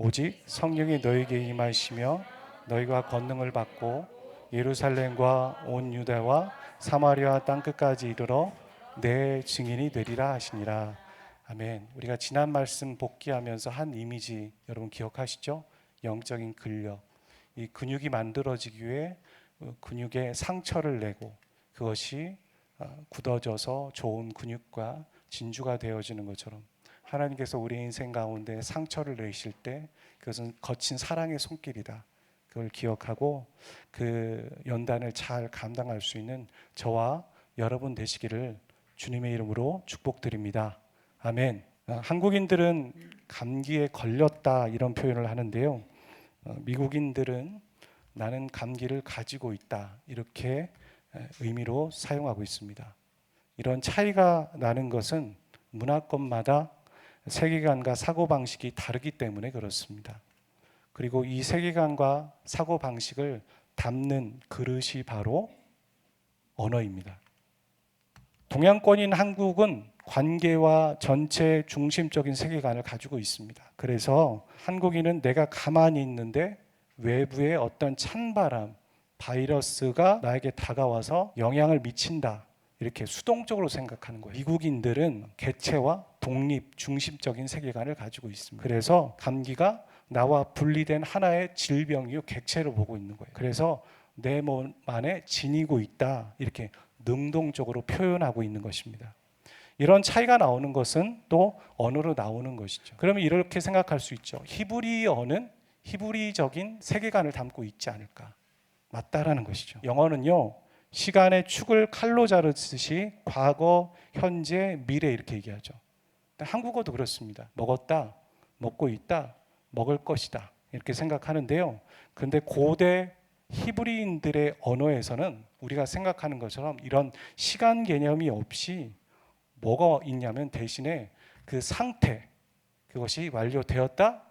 오직 성령이 너에게 임하시며 너희가 권능을 받고 예루살렘과 온 유다와 사마리아 땅끝까지 이르러 내 증인이 되리라 하시니라. 아멘. 우리가 지난 말씀 복기하면서 한 이미지 여러분 기억하시죠? 영적인 근력. 이 근육이 만들어지기 위해 근육에 상처를 내고 그것이 굳어져서 좋은 근육과 진주가 되어지는 것처럼 하나님께서 우리 인생 가운데 상처를 내실 때 그것은 거친 사랑의 손길이다. 그걸 기억하고 그 연단을 잘 감당할 수 있는 저와 여러분 되시기를 주님의 이름으로 축복드립니다. 아멘. 한국인들은 감기에 걸렸다 이런 표현을 하는데요. 미국인들은 나는 감기를 가지고 있다 이렇게 의미로 사용하고 있습니다. 이런 차이가 나는 것은 문화권마다 세계관과 사고방식이 다르기 때문에 그렇습니다. 그리고 이 세계관과 사고방식을 담는 그릇이 바로 언어입니다. 동양권인 한국은 관계와 전체 중심적인 세계관을 가지고 있습니다. 그래서 한국인은 내가 가만히 있는데 외부의 어떤 찬바람, 바이러스가 나에게 다가와서 영향을 미친다. 이렇게 수동적으로 생각하는 거예요. 미국인들은 개체와 독립 중심적인 세계관을 가지고 있습니다. 그래서 감기가 나와 분리된 하나의 질병이요 객체로 보고 있는 거예요. 그래서 내 몸 안에 지니고 있다 이렇게 능동적으로 표현하고 있는 것입니다. 이런 차이가 나오는 것은 또 언어로 나오는 것이죠. 그러면 이렇게 생각할 수 있죠. 히브리어는 히브리적인 세계관을 담고 있지 않을까? 맞다라는 것이죠. 영어는요. 시간의 축을 칼로 자르듯이 과거, 현재, 미래 이렇게 얘기하죠. 한국어도 그렇습니다. 먹었다, 먹고 있다, 먹을 것이다 이렇게 생각하는데요. 그런데 고대 히브리인들의 언어에서는 우리가 생각하는 것처럼 이런 시간 개념이 없이 뭐가 있냐면 대신에 그 상태, 그것이 완료되었다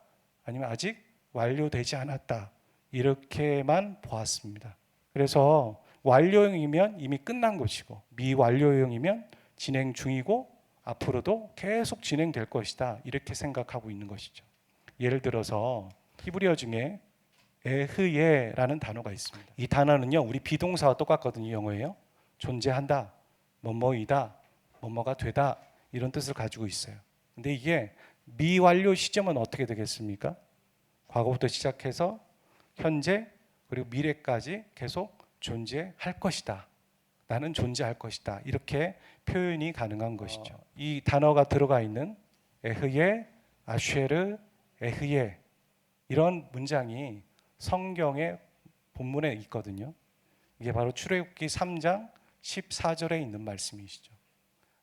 아니면 아직 완료되지 않았다 이렇게만 보았습니다. 그래서 완료형이면 이미 끝난 것이고 미완료형이면 진행 중이고 앞으로도 계속 진행될 것이다 이렇게 생각하고 있는 것이죠. 예를 들어서 히브리어 중에 에흐예라는 단어가 있습니다. 이 단어는요 우리 비동사와 똑같거든요. 영어예요. 존재한다, 뭐뭐이다, 뭐뭐가 되다 이런 뜻을 가지고 있어요. 근데 이게 미완료 시점은 어떻게 되겠습니까? 과거부터 시작해서 현재 그리고 미래까지 계속 존재할 것이다. 나는 존재할 것이다. 이렇게 표현이 가능한 것이죠. 이 단어가 들어가 있는 에흐예, 아쉐르, 에흐예 이런 문장이 성경의 본문에 있거든요. 이게 바로 출애굽기 3장 14절에 있는 말씀이시죠.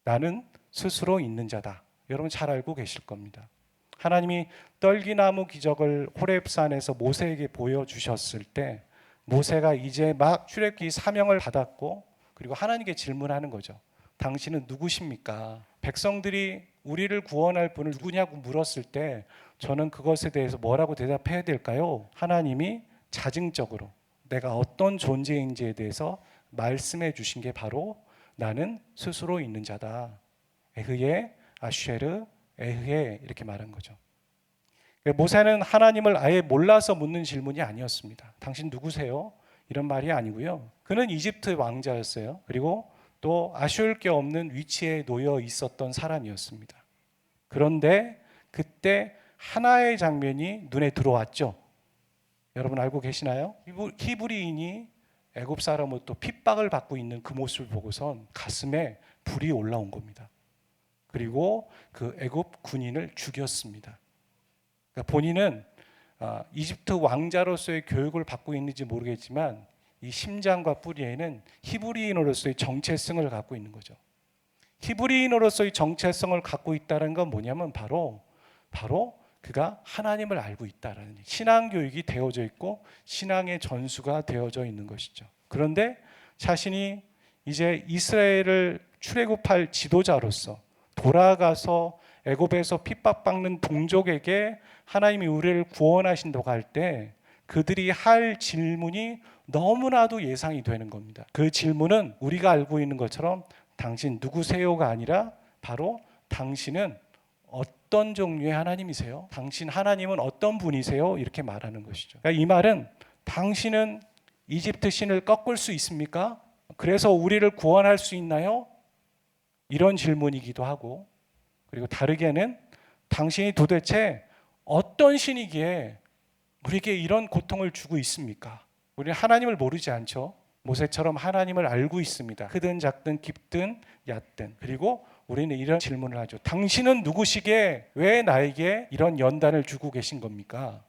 나는 스스로 있는 자다. 여러분 잘 알고 계실 겁니다. 하나님이 떨기나무 기적을 호렙산에서 모세에게 보여주셨을 때 모세가 이제 막 출애굽기 사명을 받았고 그리고 하나님께 질문하는 거죠. 당신은 누구십니까? 백성들이 우리를 구원할 분을 누구냐고 물었을 때 저는 그것에 대해서 뭐라고 대답해야 될까요? 하나님이 자증적으로 내가 어떤 존재인지에 대해서 말씀해 주신 게 바로 나는 스스로 있는 자다. 에흐예, 아쉐르, 에흐예 이렇게 말한 거죠. 모세는 하나님을 아예 몰라서 묻는 질문이 아니었습니다. 당신 누구세요? 이런 말이 아니고요. 그는 이집트 왕자였어요. 그리고 또 아쉬울 게 없는 위치에 놓여 있었던 사람이었습니다. 그런데 그때 하나의 장면이 눈에 들어왔죠. 여러분 알고 계시나요? 히브리인이 애굽 사람으로부터 핍박을 받고 있는 그 모습을 보고선 가슴에 불이 올라온 겁니다. 그리고 그 애굽 군인을 죽였습니다. 그러니까 본인은 이집트 왕자로서의 교육을 받고 있는지 모르겠지만 이 심장과 뿌리에는 히브리인으로서의 정체성을 갖고 있는 거죠. 히브리인으로서의 정체성을 갖고 있다는 건 뭐냐면 바로 그가 하나님을 알고 있다라는 신앙 교육이 되어져 있고 신앙의 전수가 되어져 있는 것이죠. 그런데 자신이 이제 이스라엘을 출애굽할 지도자로서 돌아가서 애굽에서 핍박받는 동족에게 하나님이 우리를 구원하신다고 할 때 그들이 할 질문이 너무나도 예상이 되는 겁니다. 그 질문은 우리가 알고 있는 것처럼 당신 누구세요가 아니라 바로 당신은 어떤 종류의 하나님이세요? 당신 하나님은 어떤 분이세요? 이렇게 말하는 것이죠. 그러니까 이 말은 당신은 이집트 신을 꺾을 수 있습니까? 그래서 우리를 구원할 수 있나요? 이런 질문이기도 하고, 그리고 다르게는 당신이 도대체 어떤 신이기에 우리에게 이런 고통을 주고 있습니까? 우리는 하나님을 모르지 않죠. 모세처럼 하나님을 알고 있습니다. 크든 작든 깊든 얕든. 그리고 우리는 이런 질문을 하죠. 당신은 누구시기에 왜 나에게 이런 연단을 주고 계신 겁니까?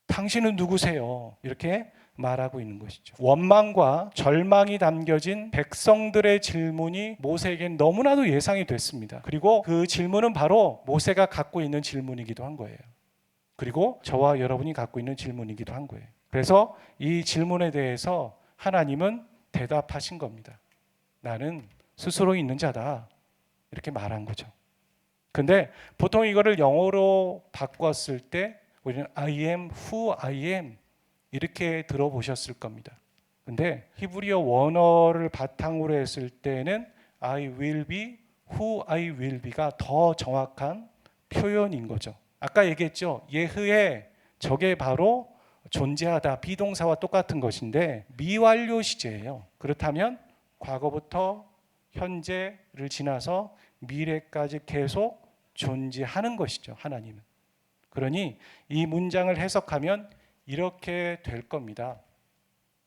당신은 누구세요? 이렇게 말하고 있는 것이죠. 원망과 절망이 담겨진 백성들의 질문이 모세에겐 너무나도 예상이 됐습니다. 그리고 그 질문은 바로 모세가 갖고 있는 질문이기도 한 거예요. 그리고 저와 여러분이 갖고 있는 질문이기도 한 거예요. 그래서 이 질문에 대해서 하나님은 대답하신 겁니다. 나는 스스로 있는 자다. 이렇게 말한 거죠. 근데 보통 이거를 영어로 바꿨을 때 우리는 I am who I am 이렇게 들어보셨을 겁니다. 근데 히브리어 원어를 바탕으로 했을 때는 I will be who I will be가 더 정확한 표현인 거죠. 아까 얘기했죠. 예흐에 저게 바로 존재하다 비동사와 똑같은 것인데 미완료 시제예요. 그렇다면 과거부터 현재를 지나서 미래까지 계속 존재하는 것이죠. 하나님은. 그러니 이 문장을 해석하면 이렇게 될 겁니다.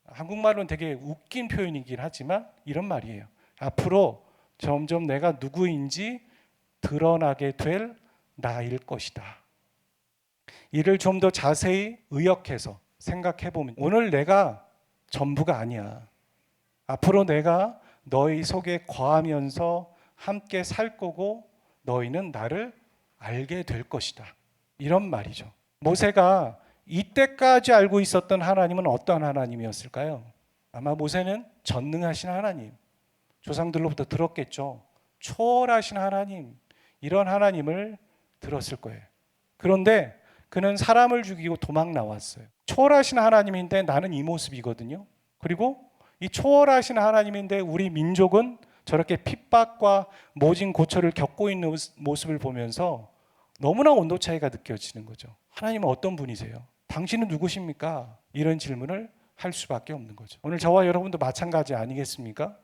한국말로는 되게 웃긴 표현이긴 하지만 이런 말이에요. 앞으로 점점 내가 누구인지 드러나게 될 나일 것이다. 이를 좀 더 자세히 의역해서 생각해 보면 오늘 내가 전부가 아니야. 앞으로 내가 너희 속에 거하면서 함께 살 거고 너희는 나를 알게 될 것이다. 이런 말이죠. 모세가 이때까지 알고 있었던 하나님은 어떤 하나님이었을까요? 아마 모세는 전능하신 하나님, 조상들로부터 들었겠죠. 초월하신 하나님, 이런 하나님을 들었을 거예요. 그런데 그는 사람을 죽이고 도망 나왔어요. 초월하신 하나님인데 나는 이 모습이거든요. 그리고 이 초월하신 하나님인데 우리 민족은 저렇게 핍박과 모진 고초를 겪고 있는 모습을 보면서 너무나 온도 차이가 느껴지는 거죠. 하나님은 어떤 분이세요? 당신은 누구십니까? 이런 질문을 할 수밖에 없는 거죠. 오늘 저와 여러분도 마찬가지 아니겠습니까?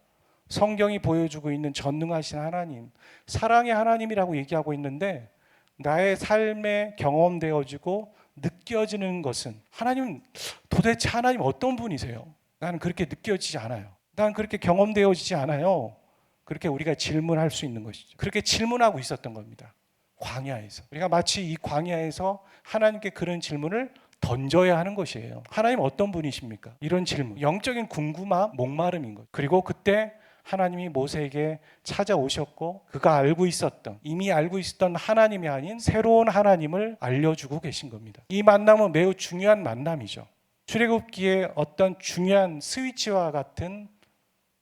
성경이 보여주고 있는 전능하신 하나님, 사랑의 하나님이라고 얘기하고 있는데 나의 삶에 경험되어지고 느껴지는 것은 하나님 도대체 하나님 어떤 분이세요? 나는 그렇게 느껴지지 않아요. 나는 그렇게 경험되어지지 않아요. 그렇게 우리가 질문할 수 있는 것이죠. 그렇게 질문하고 있었던 겁니다. 광야에서. 우리가 마치 이 광야에서 하나님께 그런 질문을 던져야 하는 것이에요. 하나님 어떤 분이십니까? 이런 질문. 영적인 궁금함, 목마름인 것. 그리고 그때 하나님이 모세에게 찾아오셨고 그가 알고 있었던, 이미 알고 있었던 하나님이 아닌 새로운 하나님을 알려주고 계신 겁니다. 이 만남은 매우 중요한 만남이죠. 출애굽기의 어떤 중요한 스위치와 같은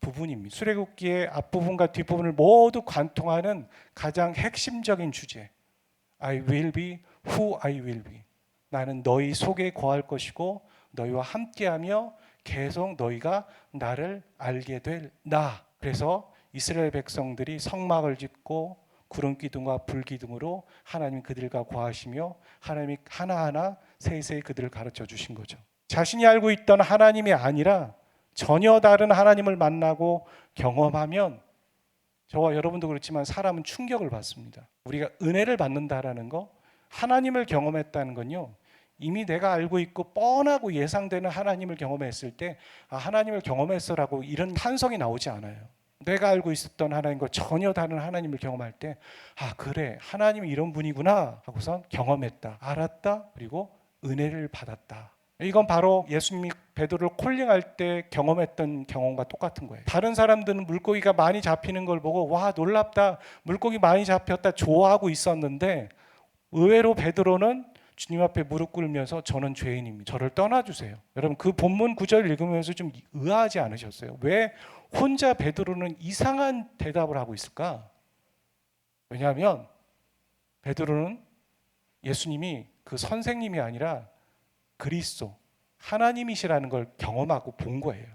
부분입니다. 출애굽기의 앞부분과 뒷부분을 모두 관통하는 가장 핵심적인 주제. I will be who I will be. 나는 너희 속에 거할 것이고 너희와 함께하며 계속 너희가 나를 알게 될 나. 그래서 이스라엘 백성들이 성막을 짓고 구름 기둥과 불 기둥으로 하나님 그들과 거하시며 하나님이 하나하나 세세히 그들을 가르쳐 주신 거죠. 자신이 알고 있던 하나님이 아니라 전혀 다른 하나님을 만나고 경험하면 저와 여러분도 그렇지만 사람은 충격을 받습니다. 우리가 은혜를 받는다라는 거, 하나님을 경험했다는 건요. 이미 내가 알고 있고 뻔하고 예상되는 하나님을 경험했을 때 하나님을 경험했어라고 이런 탄성이 나오지 않아요. 내가 알고 있었던 하나님과 전혀 다른 하나님을 경험할 때 그래 하나님이 이런 분이구나 하고선 경험했다, 알았다, 그리고 은혜를 받았다. 이건 바로 예수님이 베드로를 콜링할 때 경험했던 경험과 똑같은 거예요. 다른 사람들은 물고기가 많이 잡히는 걸 보고 와 놀랍다, 물고기 많이 잡혔다 좋아하고 있었는데 의외로 베드로는 주님 앞에 무릎 꿇으면서 저는 죄인입니다. 저를 떠나주세요. 여러분 그 본문 구절 읽으면서 좀 의아하지 않으셨어요? 왜 혼자 베드로는 이상한 대답을 하고 있을까? 왜냐하면 베드로는 예수님이 그 선생님이 아니라 그리스도, 하나님이시라는 걸 경험하고 본 거예요.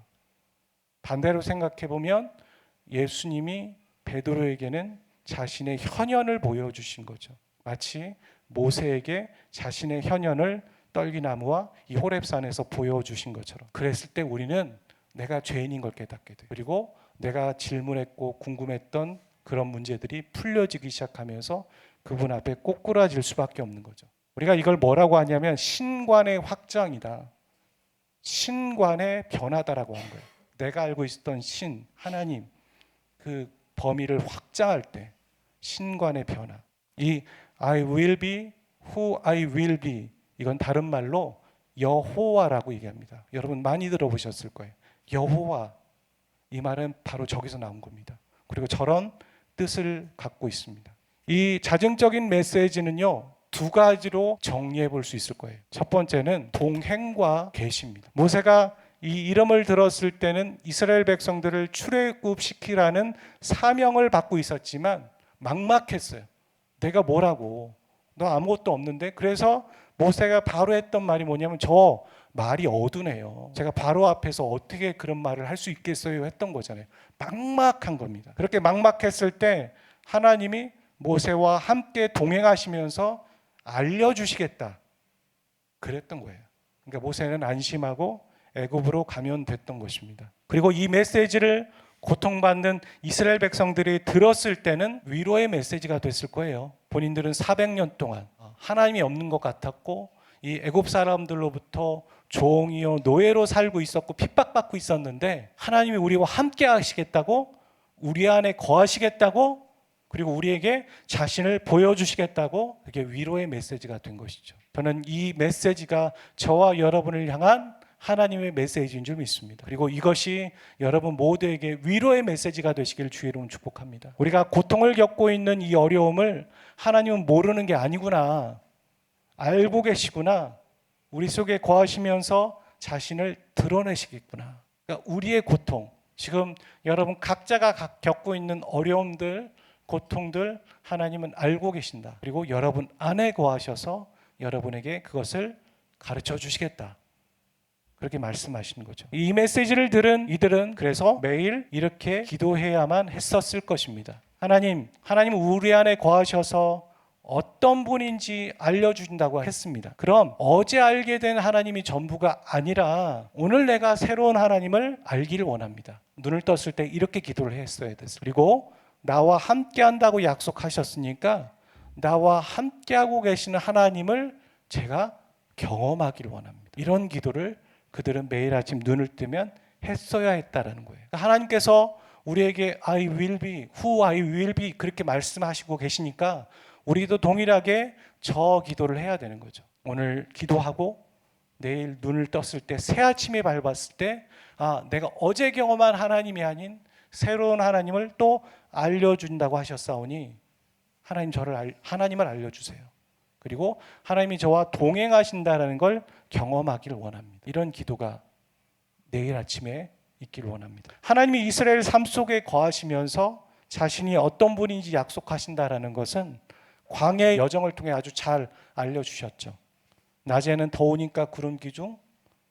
반대로 생각해 보면 예수님이 베드로에게는 자신의 현현을 보여주신 거죠. 마치 모세에게 자신의 현현을 떨기나무와 이 호렙산에서 보여주신 것처럼, 그랬을 때 우리는 내가 죄인인 걸 깨닫게 돼요. 그리고 내가 질문했고 궁금했던 그런 문제들이 풀려지기 시작하면서 그분 앞에 꼬꾸라질 수밖에 없는 거죠. 우리가 이걸 뭐라고 하냐면 신관의 확장이다, 신관의 변화다라고 한 거예요. 내가 알고 있었던 신, 하나님, 그 범위를 확장할 때 신관의 변화. 이 I will be who I will be, 이건 다른 말로 여호와라고 얘기합니다. 여러분 많이 들어보셨을 거예요. 여호와, 이 말은 바로 저기서 나온 겁니다. 그리고 저런 뜻을 갖고 있습니다. 이 자증적인 메시지는요, 두 가지로 정리해 볼 수 있을 거예요. 첫 번째는 동행과 계시입니다. 모세가 이 이름을 들었을 때는 이스라엘 백성들을 출애굽시키라는 사명을 받고 있었지만 막막했어요. 내가 뭐라고, 너 아무것도 없는데. 그래서 모세가 바로 했던 말이 뭐냐면, 저 말이 어두네요. 제가 바로 앞에서 어떻게 그런 말을 할 수 있겠어요 했던 거잖아요. 막막한 겁니다. 그렇게 막막했을 때 하나님이 모세와 함께 동행하시면서 알려주시겠다 그랬던 거예요. 그러니까 모세는 안심하고 애굽으로 가면 됐던 것입니다. 그리고 이 메시지를 고통받는 이스라엘 백성들이 들었을 때는 위로의 메시지가 됐을 거예요. 본인들은 400년 동안 하나님이 없는 것 같았고, 이 애굽 사람들로부터 종이요 노예로 살고 있었고 핍박받고 있었는데, 하나님이 우리와 함께 하시겠다고, 우리 안에 거하시겠다고, 그리고 우리에게 자신을 보여주시겠다고, 그게 위로의 메시지가 된 것이죠. 저는 이 메시지가 저와 여러분을 향한 하나님의 메시지인 줄 믿습니다. 그리고 이것이 여러분 모두에게 위로의 메시지가 되시길 주의 이름으로 축복합니다. 우리가 고통을 겪고 있는 이 어려움을 하나님은 모르는 게 아니구나, 알고 계시구나, 우리 속에 거하시면서 자신을 드러내시겠구나. 그러니까 우리의 고통, 지금 여러분 각자가 겪고 있는 어려움들, 고통들 하나님은 알고 계신다. 그리고 여러분 안에 거하셔서 여러분에게 그것을 가르쳐 주시겠다, 그렇게 말씀하시는 거죠. 이 메시지를 들은 이들은 그래서 매일 이렇게 기도해야만 했었을 것입니다. 하나님 우리 안에 거하셔서 어떤 분인지 알려주신다고 했습니다. 그럼 어제 알게 된 하나님이 전부가 아니라 오늘 내가 새로운 하나님을 알기를 원합니다. 눈을 떴을 때 이렇게 기도를 했어야 됐어요. 그리고 나와 함께 한다고 약속하셨으니까 나와 함께하고 계시는 하나님을 제가 경험하기를 원합니다. 이런 기도를 그들은 매일 아침 눈을 뜨면 했어야 했다라는 거예요. 하나님께서 우리에게 I will be, who I will be 그렇게 말씀하시고 계시니까 우리도 동일하게 저 기도를 해야 되는 거죠. 오늘 기도하고 내일 눈을 떴을 때, 새 아침에 밟았을 때, 내가 어제 경험한 하나님이 아닌 새로운 하나님을 또 알려준다고 하셨사오니 하나님을 알려주세요. 그리고 하나님이 저와 동행하신다는 걸 경험하기를 원합니다. 이런 기도가 내일 아침에 있기를 원합니다. 하나님이 이스라엘 삶 속에 거하시면서 자신이 어떤 분인지 약속하신다는 것은 광야의 여정을 통해 아주 잘 알려주셨죠. 낮에는 더우니까 구름 기둥,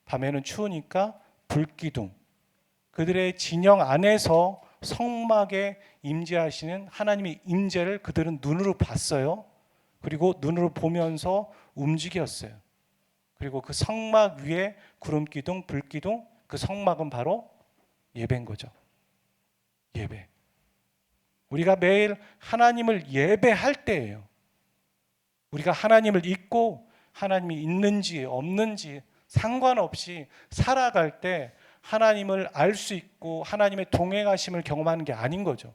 밤에는 추우니까 불 기둥. 그들의 진영 안에서 성막에 임재하시는 하나님의 임재를 그들은 눈으로 봤어요. 그리고 눈으로 보면서 움직였어요. 그리고 그 성막 위에 구름 기둥, 불 기둥, 그 성막은 바로 예배인 거죠. 예배. 우리가 매일 하나님을 예배할 때예요. 우리가 하나님을 잊고 하나님이 있는지 없는지 상관없이 살아갈 때 하나님을 알 수 있고 하나님의 동행하심을 경험하는 게 아닌 거죠.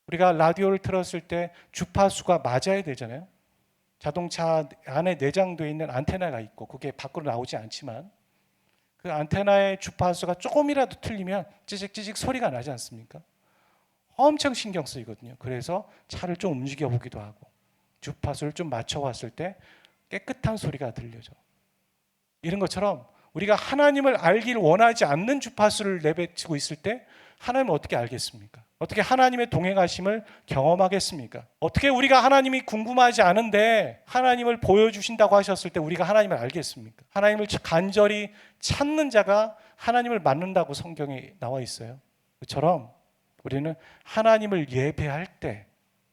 우리가 라디오를 틀었을 때 주파수가 맞아야 되잖아요. 자동차 안에 내장되어 있는 안테나가 있고 그게 밖으로 나오지 않지만 그 안테나의 주파수가 조금이라도 틀리면 찌직찌직 소리가 나지 않습니까? 엄청 신경 쓰이거든요. 그래서 차를 좀 움직여 보기도 하고 주파수를 좀 맞춰봤을 때 깨끗한 소리가 들려져. 이런 것처럼 우리가 하나님을 알기를 원하지 않는 주파수를 내뱉고 있을 때 하나님을 어떻게 알겠습니까? 어떻게 하나님의 동행하심을 경험하겠습니까? 어떻게 우리가 하나님이 궁금하지 않은데 하나님을 보여주신다고 하셨을 때 우리가 하나님을 알겠습니까? 하나님을 간절히 찾는 자가 하나님을 만난다고 성경에 나와 있어요. 그처럼 우리는 하나님을 예배할 때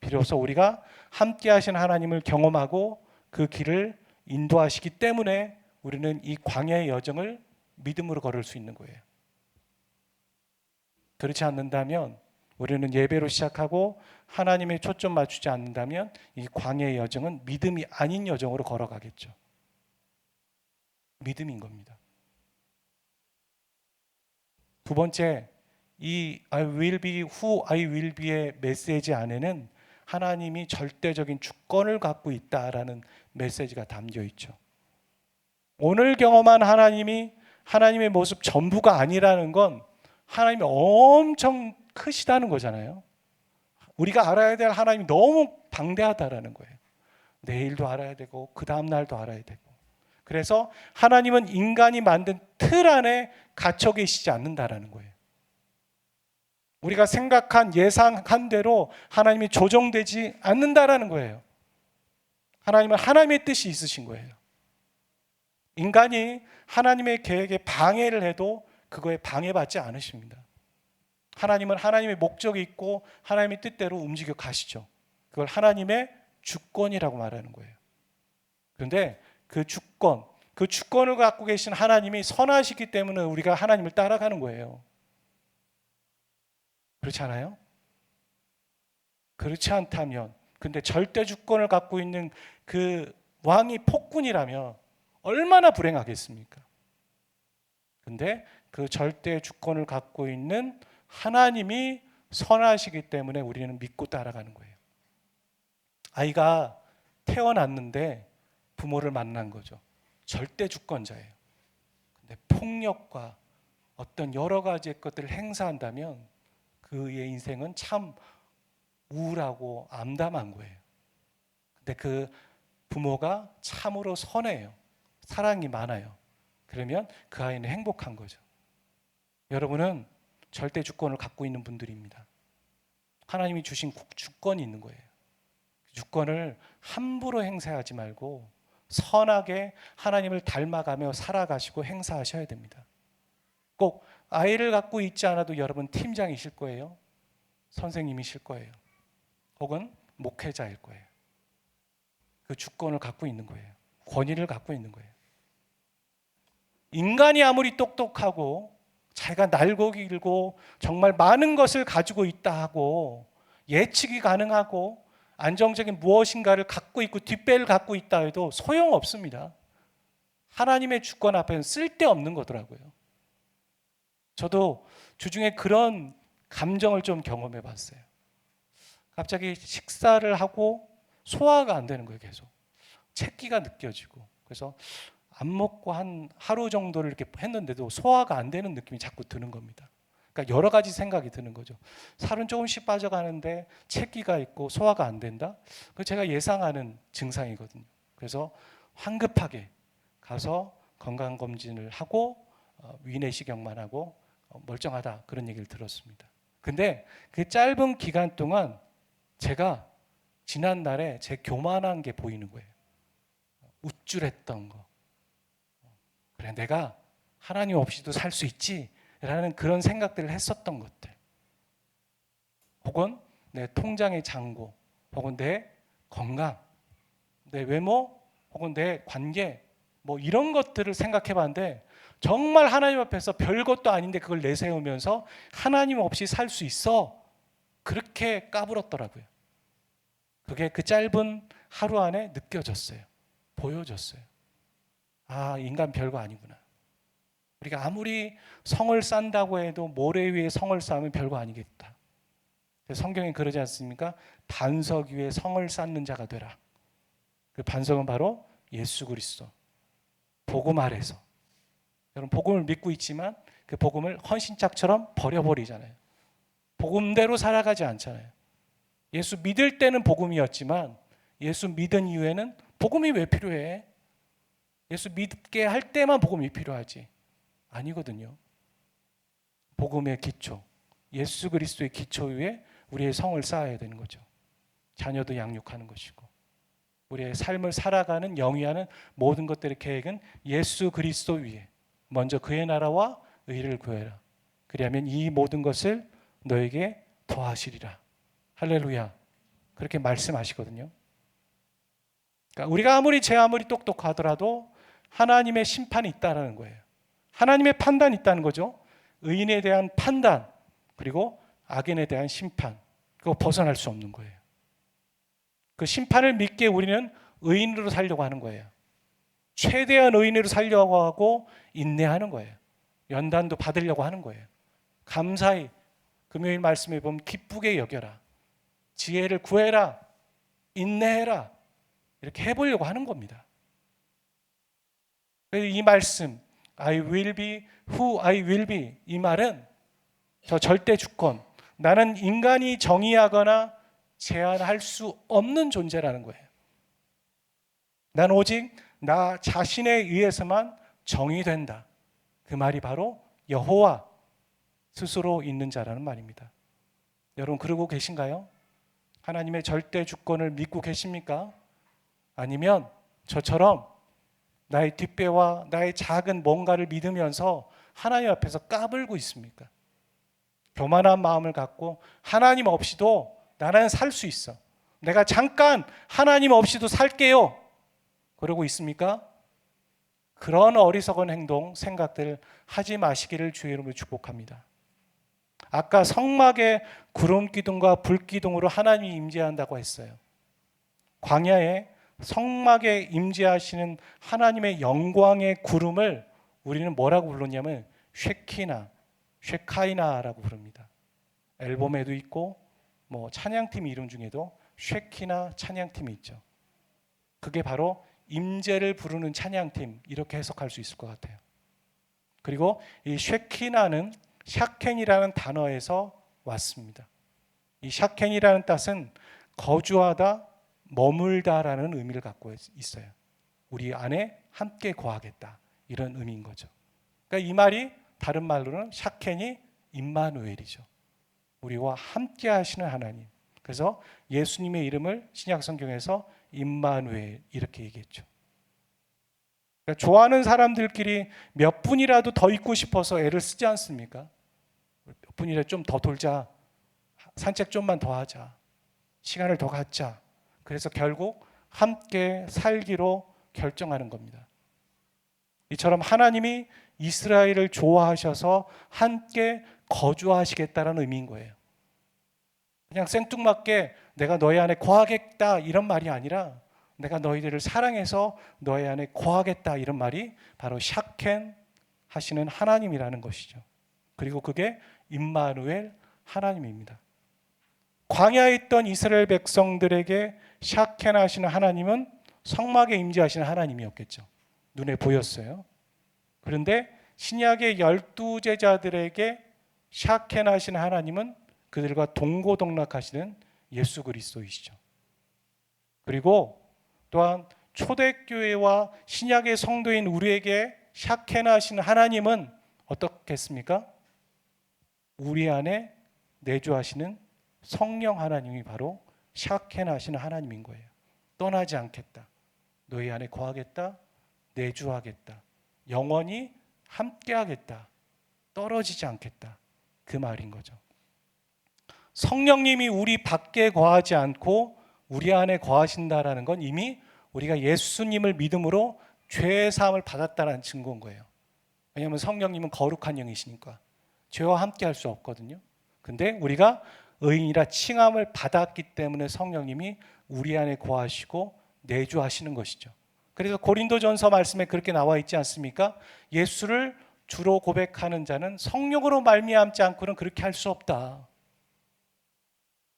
비로소 우리가 함께 하신 하나님을 경험하고 그 길을 인도하시기 때문에 우리는 이 광야의 여정을 믿음으로 걸을 수 있는 거예요. 그렇지 않는다면, 우리는 예배로 시작하고 하나님의 초점 맞추지 않는다면 이 광야의 여정은 믿음이 아닌 여정으로 걸어가겠죠. 믿음인 겁니다. 두 번째, 이 I will be who I will be의 메시지 안에는 하나님이 절대적인 주권을 갖고 있다라는 메시지가 담겨 있죠. 오늘 경험한 하나님이 하나님의 모습 전부가 아니라는 건 하나님이 엄청 크시다는 거잖아요. 우리가 알아야 될 하나님이 너무 방대하다라는 거예요. 내일도 알아야 되고 그 다음 날도 알아야 되고. 그래서 하나님은 인간이 만든 틀 안에 갇혀 계시지 않는다라는 거예요. 우리가 생각한 예상한 대로 하나님이 조정되지 않는다라는 거예요. 하나님은 하나님의 뜻이 있으신 거예요. 인간이 하나님의 계획에 방해를 해도 그거에 방해받지 않으십니다. 하나님은 하나님의 목적이 있고 하나님의 뜻대로 움직여 가시죠. 그걸 하나님의 주권이라고 말하는 거예요. 그런데 그 주권을 갖고 계신 하나님이 선하시기 때문에 우리가 하나님을 따라가는 거예요. 그렇지 않아요? 그렇지 않다면, 근데 절대 주권을 갖고 있는 그 왕이 폭군이라면 얼마나 불행하겠습니까? 근데 그 절대 주권을 갖고 있는 하나님이 선하시기 때문에 우리는 믿고 따라가는 거예요. 아이가 태어났는데 부모를 만난 거죠. 절대 주권자예요. 근데 폭력과 어떤 여러 가지의 것들을 행사한다면 그의 인생은 참 우울하고 암담한 거예요. 근데 그 부모가 참으로 선해요. 사랑이 많아요. 그러면 그 아이는 행복한 거죠. 여러분은 절대 주권을 갖고 있는 분들입니다. 하나님이 주신 주권이 있는 거예요. 주권을 함부로 행사하지 말고 선하게 하나님을 닮아가며 살아가시고 행사하셔야 됩니다. 꼭 아이를 갖고 있지 않아도 여러분 팀장이실 거예요. 선생님이실 거예요. 혹은 목회자일 거예요. 그 주권을 갖고 있는 거예요. 권위를 갖고 있는 거예요. 인간이 아무리 똑똑하고 자기가 날고 길고 정말 많은 것을 가지고 있다 하고 예측이 가능하고 안정적인 무엇인가를 갖고 있고 뒷배를 갖고 있다 해도 소용없습니다. 하나님의 주권 앞에는 쓸데없는 거더라고요. 저도 주중에 그런 감정을 좀 경험해 봤어요. 갑자기 식사를 하고 소화가 안 되는 거예요. 계속 채기가 느껴지고, 그래서 안 먹고 한 하루 정도를 이렇게 했는데도 소화가 안 되는 느낌이 자꾸 드는 겁니다. 그러니까 여러 가지 생각이 드는 거죠. 살은 조금씩 빠져가는데 채기가 있고 소화가 안 된다? 그거 제가 예상하는 증상이거든요. 그래서 황급하게 가서 건강검진을 하고 위내시경만 하고 멀쩡하다, 그런 얘기를 들었습니다. 근데 그 짧은 기간 동안 제가 지난날에 제 교만한 게 보이는 거예요. 우쭐했던 거. 그래, 내가 하나님 없이도 살 수 있지 라는 그런 생각들을 했었던 것들, 혹은 내 통장의 잔고, 혹은 내 건강, 내 외모, 혹은 내 관계, 뭐 이런 것들을 생각해 봤는데 정말 하나님 앞에서 별것도 아닌데 그걸 내세우면서 하나님 없이 살 수 있어, 그렇게 까불었더라고요. 그게 그 짧은 하루 안에 느껴졌어요. 보여졌어요. 아, 인간 별거 아니구나. 우리가 아무리 성을 쌓는다고 해도 모래 위에 성을 쌓으면 별거 아니겠다. 성경에 그러지 않습니까? 반석 위에 성을 쌓는 자가 되라. 그 반석은 바로 예수 그리스도. 복음 아래서. 여러분, 복음을 믿고 있지만 그 복음을 헌신짝처럼 버려버리잖아요. 복음대로 살아가지 않잖아요. 예수 믿을 때는 복음이었지만 예수 믿은 이후에는 복음이 왜 필요해? 예수 믿게 할 때만 복음이 필요하지. 아니거든요. 복음의 기초, 예수 그리스도의 기초 위에 우리의 성을 쌓아야 되는 거죠. 자녀도 양육하는 것이고, 우리의 삶을 살아가는 영위하는 모든 것들의 계획은 예수 그리스도 위에 먼저 그의 나라와 의를 구해라. 그리하면 이 모든 것을 너에게 더하시리라. 할렐루야. 그렇게 말씀하시거든요. 그러니까 우리가 아무리 똑똑하더라도 하나님의 심판이 있다는 거예요. 하나님의 판단이 있다는 거죠. 의인에 대한 판단, 그리고 악인에 대한 심판, 그거 벗어날 수 없는 거예요. 그 심판을 믿기에 우리는 의인으로 살려고 하는 거예요. 최대한 의인으로 살려고 하고 인내하는 거예요. 연단도 받으려고 하는 거예요. 감사히 금요일 말씀에 보면 기쁘게 여겨라, 지혜를 구해라, 인내해라, 이렇게 해보려고 하는 겁니다. 이 말씀 I will be who I will be, 이 말은 저 절대 주권, 나는 인간이 정의하거나 제한할 수 없는 존재라는 거예요. 난 오직 나 자신에 의해서만 정의된다. 그 말이 바로 여호와 스스로 있는 자라는 말입니다. 여러분 그러고 계신가요? 하나님의 절대 주권을 믿고 계십니까? 아니면 저처럼 나의 뒷배와 나의 작은 뭔가를 믿으면서 하나님 앞에서 까불고 있습니까? 교만한 마음을 갖고 하나님 없이도 나는 살 수 있어, 내가 잠깐 하나님 없이도 살게요, 그러고 있습니까? 그런 어리석은 행동, 생각들 하지 마시기를 주의 이름으로 축복합니다. 아까 성막에 구름 기둥과 불 기둥으로 하나님이 임재한다고 했어요. 광야에 성막에 임재하시는 하나님의 영광의 구름을 우리는 뭐라고 불렀냐면 쉐키나, 쉐카이나라고 부릅니다. 앨범에도 있고 뭐 찬양팀 이름 중에도 쉐키나 찬양팀이 있죠. 그게 바로 임재를 부르는 찬양팀, 이렇게 해석할 수 있을 것 같아요. 그리고 이 쉐키나는 샤켄이라는 단어에서 왔습니다. 이 샤켄이라는 뜻은 거주하다, 머물다라는 의미를 갖고 있어요. 우리 안에 함께 거하겠다, 이런 의미인 거죠. 그러니까 이 말이 다른 말로는 샤켄이 임마누엘이죠. 우리와 함께 하시는 하나님. 그래서 예수님의 이름을 신약 성경에서 임마누엘 이렇게 얘기했죠. 그러니까 좋아하는 사람들끼리 몇 분이라도 더 있고 싶어서 애를 쓰지 않습니까? 몇 분이라도 좀 더 돌자, 산책 좀만 더 하자, 시간을 더 갖자. 그래서 결국 함께 살기로 결정하는 겁니다. 이처럼 하나님이 이스라엘을 좋아하셔서 함께 거주하시겠다는 의미인 거예요. 그냥 생뚱맞게 내가 너희 안에 거하겠다 이런 말이 아니라 내가 너희들을 사랑해서 너희 안에 거하겠다, 이런 말이 바로 샤켄 하시는 하나님이라는 것이죠. 그리고 그게 임마누엘 하나님입니다. 광야에 있던 이스라엘 백성들에게 샤켄 하시는 하나님은 성막에 임재하시는 하나님이었겠죠. 눈에 보였어요. 그런데 신약의 12제자들에게 샤켄 하시는 하나님은 그들과 동고동락하시는 예수 그리스도이시죠. 그리고 또한 초대교회와 신약의 성도인 우리에게 샤켄 하시는 하나님은 어떻겠습니까? 우리 안에 내주하시는 성령 하나님이 바로 샤켄 하시는 하나님인 거예요. 떠나지 않겠다, 너희 안에 거하겠다, 내주하겠다, 영원히 함께하겠다, 떨어지지 않겠다, 그 말인 거죠. 성령님이 우리 밖에 거하지 않고 우리 안에 거하신다라는 건 이미 우리가 예수님을 믿음으로 죄의 사함을 받았다는 증거인 거예요. 왜냐하면 성령님은 거룩한 영이시니까 죄와 함께 할 수 없거든요. 근데 우리가 의인이라 칭함을 받았기 때문에 성령님이 우리 안에 거하시고 내주하시는 것이죠. 그래서 고린도전서 말씀에 그렇게 나와 있지 않습니까? 예수를 주로 고백하는 자는 성령으로 말미암지 않고는 그렇게 할 수 없다.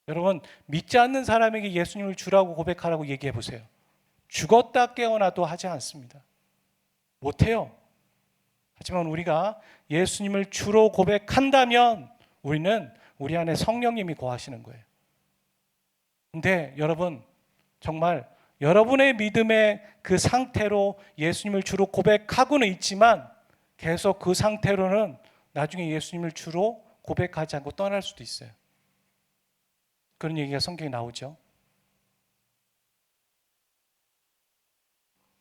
여러분, 믿지 않는 사람에게 예수님을 주라고 고백하라고 얘기해 보세요. 죽었다 깨어나도 하지 않습니다. 못해요. 하지만 우리가 예수님을 주로 고백한다면 우리는 우리 안에 성령님이 거하시는 거예요. 근데 여러분, 정말 여러분의 믿음의 그 상태로 예수님을 주로 고백하고는 있지만 계속 그 상태로는 나중에 예수님을 주로 고백하지 않고 떠날 수도 있어요. 그런 얘기가 성경에 나오죠.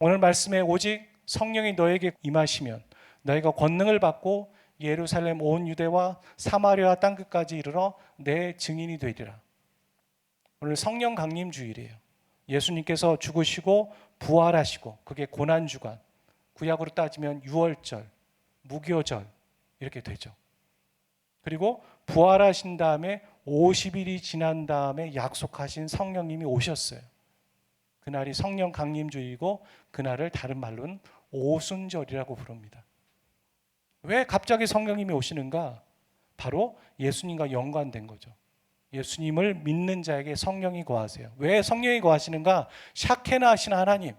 오늘 말씀에 오직 성령이 너에게 임하시면 너희가 권능을 받고 예루살렘 온 유대와 사마리아 땅끝까지 이르러 내 증인이 되리라. 오늘 성령 강림 주일이에요. 예수님께서 죽으시고 부활하시고, 그게 고난주간, 구약으로 따지면 유월절, 무교절 이렇게 되죠. 그리고 부활하신 다음에 50일이 지난 다음에 약속하신 성령님이 오셨어요. 그날이 성령 강림주이고, 그날을 다른 말로는 오순절이라고 부릅니다. 왜 갑자기 성령님이 오시는가? 바로 예수님과 연관된 거죠. 예수님을 믿는 자에게 성령이 거하세요. 왜 성령이 거하시는가? 샤케나 하신 하나님,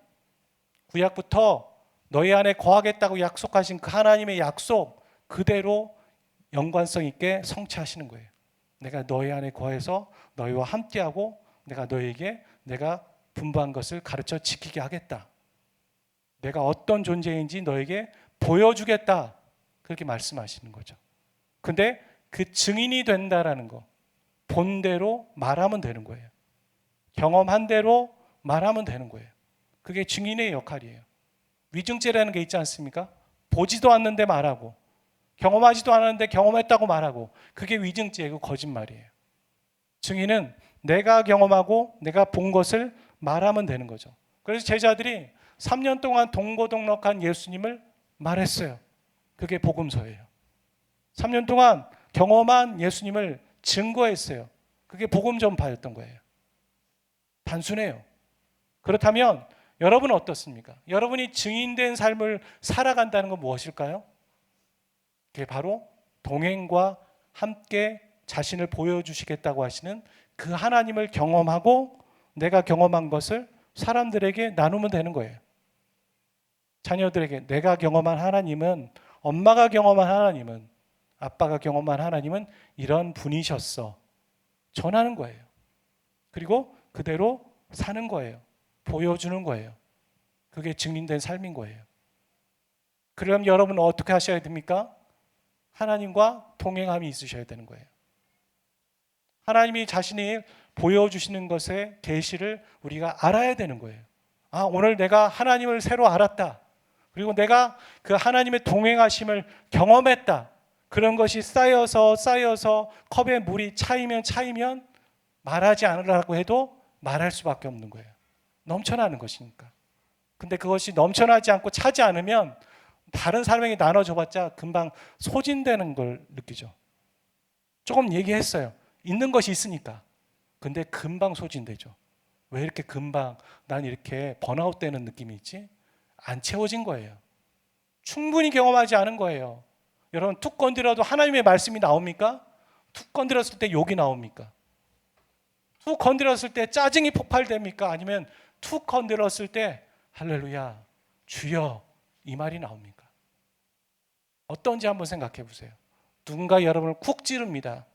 구약부터 너희 안에 거하겠다고 약속하신 그 하나님의 약속 그대로 연관성 있게 성취하시는 거예요. 내가 너희 안에 거해서 너희와 함께하고, 내가 너희에게 내가 분부한 것을 가르쳐 지키게 하겠다. 내가 어떤 존재인지 너에게 보여주겠다. 그렇게 말씀하시는 거죠. 근데 그 증인이 된다라는 거, 본대로 말하면 되는 거예요. 경험한 대로 말하면 되는 거예요. 그게 증인의 역할이에요. 위증죄라는 게 있지 않습니까? 보지도 않는데 말하고, 경험하지도 않았는데 경험했다고 말하고, 그게 위증죄고 거짓말이에요. 증인은 내가 경험하고 내가 본 것을 말하면 되는 거죠. 그래서 제자들이 3년 동안 동고동락한 예수님을 말했어요. 그게 복음서예요. 3년 동안 경험한 예수님을 증거했어요. 그게 복음 전파였던 거예요. 단순해요. 그렇다면 여러분은 어떻습니까? 여러분이 증인된 삶을 살아간다는 건 무엇일까요? 그게 바로 동행과 함께 자신을 보여주시겠다고 하시는 그 하나님을 경험하고, 내가 경험한 것을 사람들에게 나누면 되는 거예요. 자녀들에게 내가 경험한 하나님은, 엄마가 경험한 하나님은, 아빠가 경험한 하나님은 이런 분이셨어. 전하는 거예요. 그리고 그대로 사는 거예요. 보여주는 거예요. 그게 증인된 삶인 거예요. 그럼 여러분은 어떻게 하셔야 됩니까? 하나님과 동행함이 있으셔야 되는 거예요. 하나님이 자신이 보여주시는 것의 계시를 우리가 알아야 되는 거예요. 아, 오늘 내가 하나님을 새로 알았다. 그리고 내가 그 하나님의 동행하심을 경험했다. 그런 것이 쌓여서 컵에 물이 차이면 말하지 않으라고 해도 말할 수밖에 없는 거예요. 넘쳐나는 것이니까. 근데 그것이 넘쳐나지 않고 차지 않으면 다른 사람에게 나눠줘봤자 금방 소진되는 걸 느끼죠. 조금 얘기했어요. 있는 것이 있으니까. 근데 금방 소진되죠. 왜 이렇게 금방 난 이렇게 번아웃 되는 느낌이 있지? 안 채워진 거예요. 충분히 경험하지 않은 거예요. 여러분, 툭 건드려도 하나님의 말씀이 나옵니까? 툭 건드렸을 때 욕이 나옵니까? 툭 건드렸을 때 짜증이 폭발됩니까? 아니면 툭 건드렸을 때 할렐루야, 주여, 이 말이 나옵니까? 어떤지 한번 생각해 보세요. 누군가 여러분을 쿡 찌릅니다.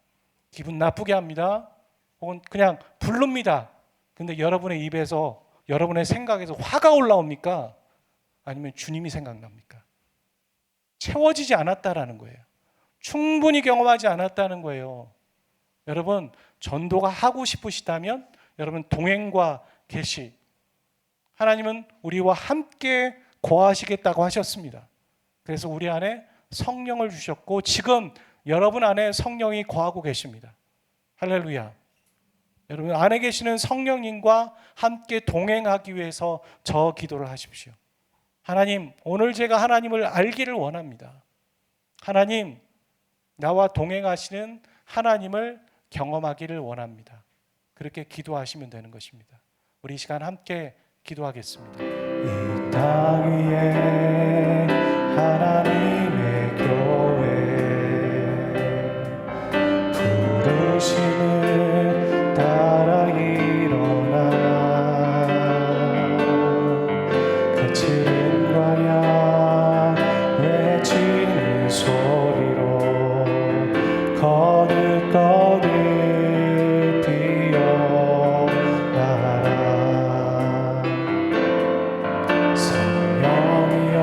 기분 나쁘게 합니다. 혹은 그냥 부릅니다. 근데 여러분의 입에서, 여러분의 생각에서 화가 올라옵니까? 아니면 주님이 생각납니까? 채워지지 않았다라는 거예요. 충분히 경험하지 않았다는 거예요. 여러분, 전도가 하고 싶으시다면 여러분 동행과 계시, 하나님은 우리와 함께 거하시겠다고 하셨습니다. 그래서 우리 안에 성령을 주셨고, 지금 여러분 안에 성령이 거하고 계십니다. 할렐루야. 여러분 안에 계시는 성령님과 함께 동행하기 위해서 저 기도를 하십시오. 하나님, 오늘 제가 하나님을 알기를 원합니다. 하나님, 나와 동행하시는 하나님을 경험하기를 원합니다. 그렇게 기도하시면 되는 것입니다. 우리 이 시간 함께 기도하겠습니다. 이 땅 위에 하나님의 교회, 부르심을 따라 일어나 그치는 광야 외치는 소리로 거듭거듭 피어나라. 성령이여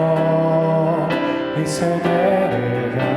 이 세대를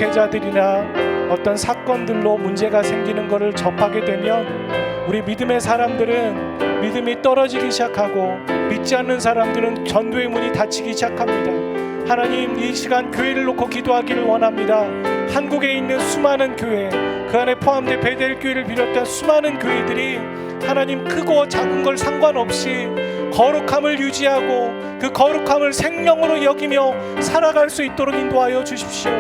목회자들이나 어떤 사건들로 문제가 생기는 것을 접하게 되면 우리 믿음의 사람들은 믿음이 떨어지기 시작하고 믿지 않는 사람들은 전도의 문이 닫히기 시작합니다. 하나님, 이 시간 교회를 놓고 기도하기를 원합니다. 한국에 있는 수많은 교회, 그 안에 포함된 베델 교회를 비롯한 수많은 교회들이 하나님, 크고 작은 걸 상관없이 거룩함을 유지하고 그 거룩함을 생명으로 여기며 살아갈 수 있도록 인도하여 주십시오.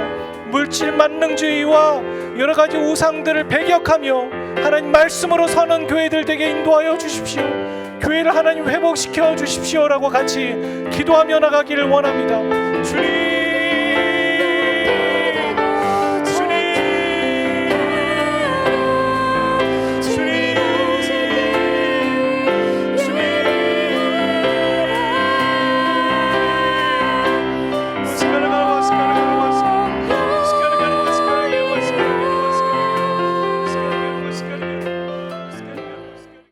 물질 만능주의와 여러 가지 우상들을 배격하며 하나님 말씀으로 서는 교회들 되게 인도하여 주십시오. 교회를 하나님 회복시켜 주십시오라고 같이 기도하며 나가기를 원합니다. 주님,